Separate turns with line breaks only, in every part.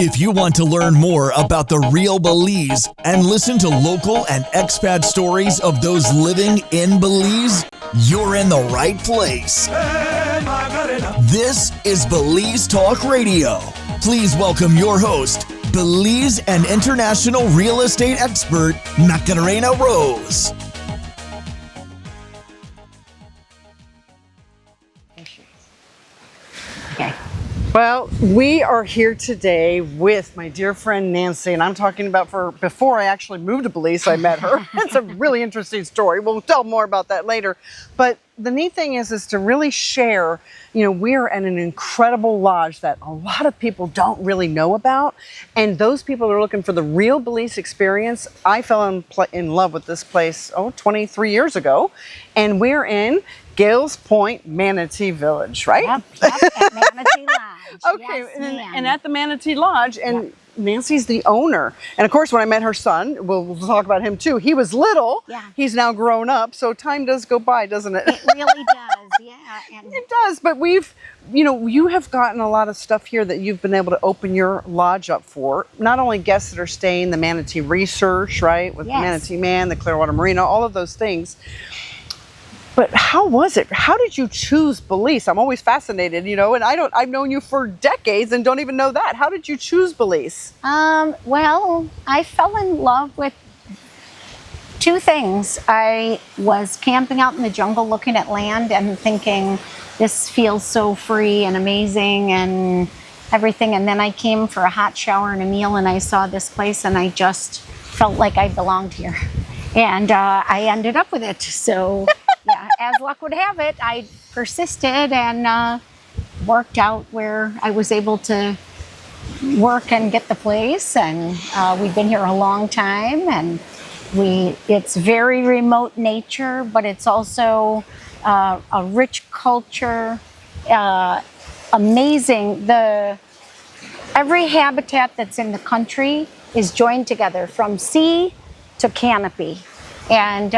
If you want to learn more about the real Belize and listen to local and expat stories of those living in Belize, you're in the right place. This is Belize Talk Radio. Please welcome your host, Belize and international real estate expert, Macarena Rose.
Okay.
Well, we are here today with my dear friend Nancy, and I'm talking about before I actually moved to Belize, I met her. It's a really interesting story. We'll tell more about that later. But the neat thing is to really share, we're at an incredible lodge that a lot of people don't really know about. And those people are looking for the real Belize experience. I fell in love with this place, 23 years ago. And we're in Gales Point Manatee Village, right?
Yep, at Manatee Lodge.
Okay,
Yes,
and at the Manatee Lodge, and Nancy's the owner. And of course, when I met her son, we'll talk about him too. He was little.
Yeah.
He's now grown up, so time does go by, doesn't it?
It really does, yeah. And
It does, but you have gotten a lot of stuff here that you've been able to open your lodge up for. Not only guests that are staying, the Manatee Research, right? With the Manatee Man, the Clearwater Marina, all of those things. But how was it? How did you choose Belize? I'm always fascinated, and I've known you for decades and don't even know that. How did you choose Belize?
Well, I fell in love with two things. I was camping out in the jungle looking at land and thinking, this feels so free and amazing and everything. And then I came for a hot shower and a meal and I saw this place and I just felt like I belonged here. And I ended up with it. So yeah, as luck would have it, I persisted and worked out where I was able to work and get the place. And we've been here a long time, and it's very remote nature, but it's also a rich culture, amazing. Every habitat that's in the country is joined together from sea to canopy. And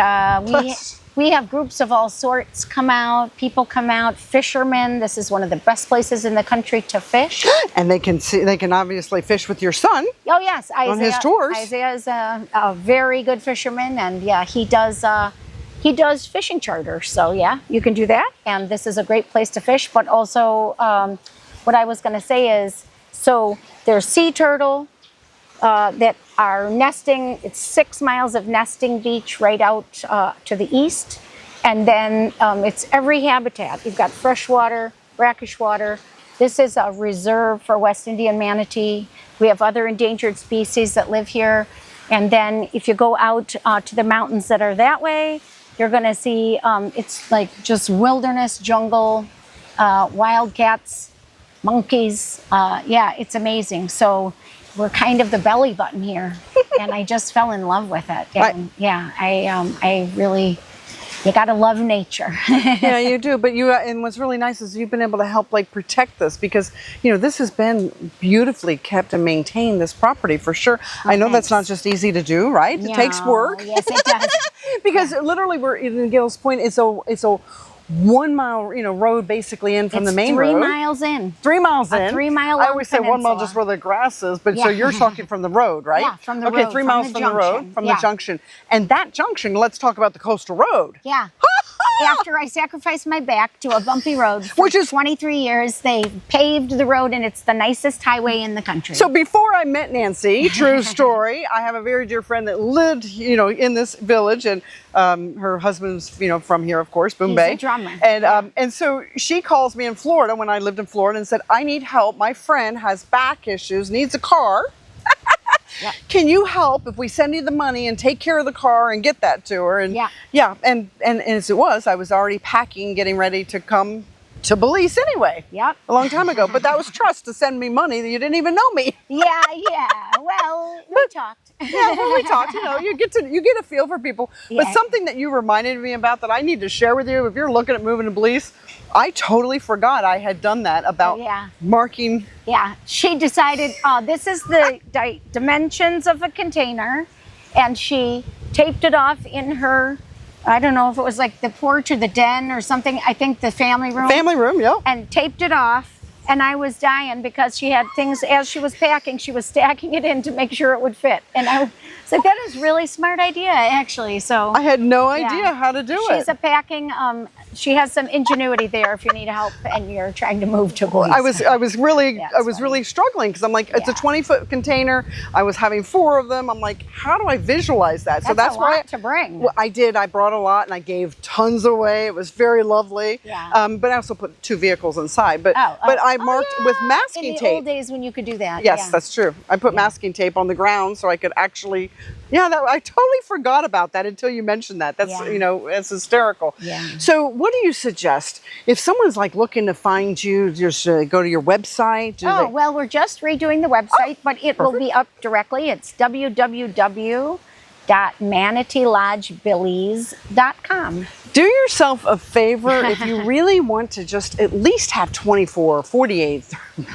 we have groups of all sorts come out, people come out, fishermen. This is one of the best places in the country to fish.
And they can obviously fish with your son.
Oh yes, Isaiah,
on his tours.
Isaiah is a very good fisherman, and yeah, he does fishing charters. So yeah, you can do that. And this is a great place to fish. But also, what I was going to say is, so there's sea turtle that are nesting. It's 6 miles of nesting beach right out to the east. And then it's every habitat. You've got freshwater, brackish water. This is a reserve for West Indian manatee. We have other endangered species that live here. And then if you go out to the mountains that are that way, you're going to see it's like just wilderness, jungle, wildcats, monkeys. Yeah, it's amazing. So we're kind of the belly button here, and I just fell in love with it. And yeah, I really, you gotta love nature.
Yeah, you do. But and what's really nice is you've been able to help protect this, because this has been beautifully kept and maintained, this property, for sure. I know that's not just easy to do, right? It takes work.
Yes, it does.
Because literally we're in Gales Point. It's a 1 mile, road basically in from the main road.
3 miles in.
3 miles in.
A 3 mile.
I always say 1 mile just where the grass is, but so you're talking from the road, right?
Yeah, from the road.
Okay, 3 miles from the road, from the junction. And that junction, let's talk about the coastal road.
Yeah. After I sacrificed my back to a bumpy road for 23 years, they paved the road, and it's the nicest highway in the country.
So before I met Nancy, true story, I have a very dear friend that lived, in this village, and her husband's, from here, of course, Boom Bay.
He's a drummer.
And so she calls me in Florida when I lived in Florida and said, I need help. My friend has back issues, needs a car.
Yep.
Can you help if we send you the money and take care of the car and get that to her? And and as it was, I was already packing, getting ready to come to Belize anyway.
Yep.
A long time ago. But that was trust to send me money that you didn't even know me.
Yeah. Well, we talked.
Yeah, well, we talked. You get a feel for people.
Yeah.
But something that you reminded me about that I need to share with you, if you're looking at moving to Belize, I totally forgot I had done that about marking.
Yeah, she decided, this is the dimensions of a container, and she taped it off in her, I don't know if it was like the porch or the den or something, I think the family room.
Family room, yeah.
And taped it off And I was dying because she had things, as she was packing, she was stacking it in to make sure it would fit. And I was like, that is really smart idea, actually. So
I had no idea how to do it.
She's a packing, she has some ingenuity there if you need help and you're trying to move to Belize.
I was really struggling because I'm like, it's a 20-foot container. I was having 4 of them. I'm like, how do I visualize that?
So that's why to bring.
Well, I did. I brought a lot and I gave tons away. It was very lovely.
Yeah.
But I also put 2 vehicles inside. But I marked with masking tape.
In the old days when you could do that.
Yes, that's true. I put masking tape on the ground so I could actually. Yeah, I totally forgot about that until you mentioned that. That's it's hysterical.
Yeah.
So, what do you suggest if someone's like looking to find you? Just go to your website.
Well, we're just redoing the website, but it will be up directly. It's www.manateelodgebelize.com.
Do yourself a favor if you really want to just at least have 24, 48,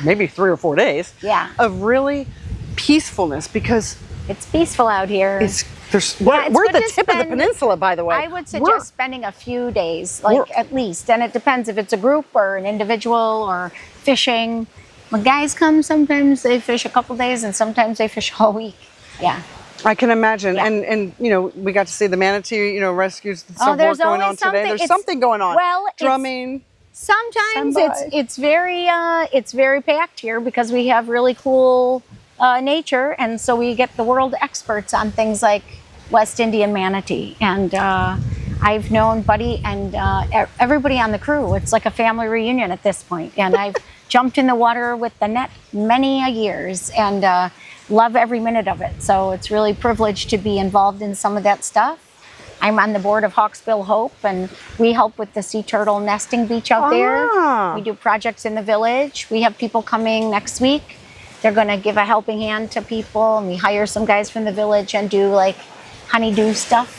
maybe 3 or 4 days of really peacefulness, because
it's peaceful out here.
We're the tip of the peninsula, by the way.
I would suggest spending a few days, at least. And it depends if it's a group or an individual or fishing. When guys come, sometimes they fish a couple days and sometimes they fish all week. Yeah.
I can imagine. Yeah. And we got to see the manatee, rescues and stuff going on today. There's something going on.
Well,
drumming.
Sometimes it's very packed here because we have really cool nature, and so we get the world experts on things like West Indian manatee. And I've known Buddy and everybody on the crew. It's like a family reunion at this point. And I've jumped in the water with the net many a years and love every minute of it. So it's really privileged to be involved in some of that stuff. I'm on the board of Hawksbill Hope, and we help with the sea turtle nesting beach out there. We do projects in the village. We have people coming next week. They're going to give a helping hand to people, and we hire some guys from the village and do like honeydew stuff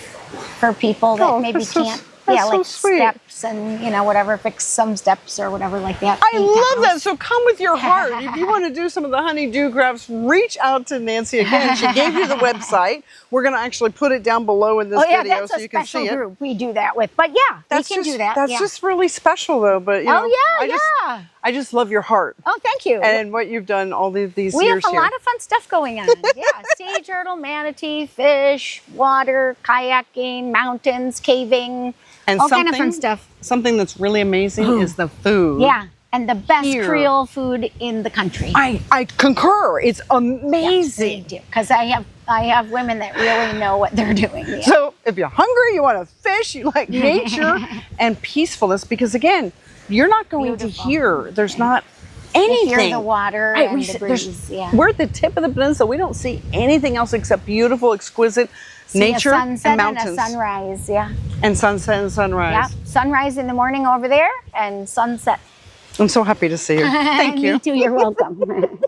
for people that maybe can't. Like steps and whatever, fix some steps or whatever like that.
I love that. So come with your heart. If you want to do some of the honeydew crafts, reach out to Nancy again. She gave you the website. We're going to actually put it down below in this video so you can see it.
That's a special group we do that with. But yeah, we can do that.
That's just really special though. But I just love your heart.
Oh, thank you.
And what you've done all these years here.
We have a lot of fun stuff going on. Sea turtle, manatee, fish, water, kayaking, mountains, caving.
And
all kind of fun stuff.
Something that's really amazing is the food.
Yeah, and the best Creole food in the country.
I concur. It's amazing.
Because I have women that really know what they're doing. Yeah.
So if you're hungry, you want to fish, you like nature and peacefulness, because again, you're not going to hear. There's not anything.
You hear the water and the breeze.
We're at the tip of the peninsula. We don't see anything else except beautiful, exquisite nature and mountains.
And a sunrise,
And sunset and sunrise.
Yeah, sunrise in the morning over there and sunset.
I'm so happy to see you. Thank you.
Me too, you're welcome.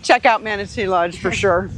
Check out Manatee Lodge for sure.